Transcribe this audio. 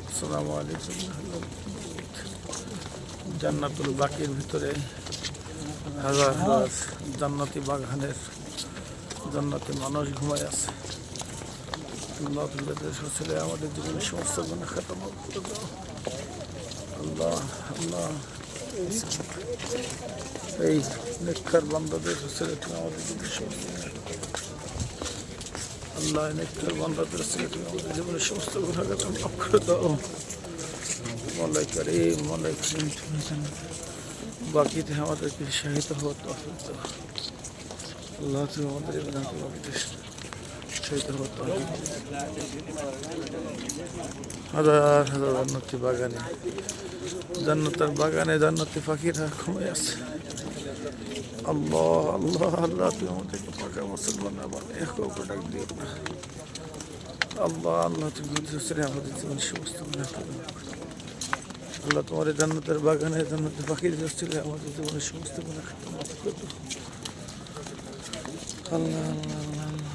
আসসালামু আলাইকুম। জান্নাতুল বাকির ভিতরে হাজার হাজার জান্নাতি বাগানের জান্নাতি মানুষ ঘুমায় আছে। আল্লাহ তাদের ছেলে আমাদের জীবনের সমস্ত গুনাহ খাতা মাফ করে দাও। আল্লাহ আল্লাহ এই নেককার বান্দাদের ছেলে তুমি আমাদের জীবনের সমস্ত আল্লাহ নেককার বান্দাদের ছেলে তুমি আমাদের জীবনের সমস্ত গুনাহ খাতা মাফ করে দাও। মওলা কারীম মওলা কারীম তুমি জানো বাকিতে আমাদেরকে শাহিদ হওয়ার তৌফিক দাও। আল্লাহ তুমি আমাদের বাকিতে শাহিদ হওয়ার তৌফিক দাও। হাজার হাজার জান্নাতি বাগানে জান্নাতের বাগানে জান্নাতি পাখিরা ঘুমিয়ে আছে। আল্লাহ আল্লাহ আল্লাহ তুমি আমাদেরকে পাকা মুসলমান বানিয়ে ডাক দিও না। আল্লাহ আল্লাহ তুমি আমাদের জীবন সমস্ত আল্লাহ তোমার জান্নাতের বাগানে জান্নাতের পাখির ছিল আমাদের জীবনের সমস্ত গুনাহ খাতা মাফ করে দাও। আল্লাহ আল্লাহ আল্লাহ আল্লাহ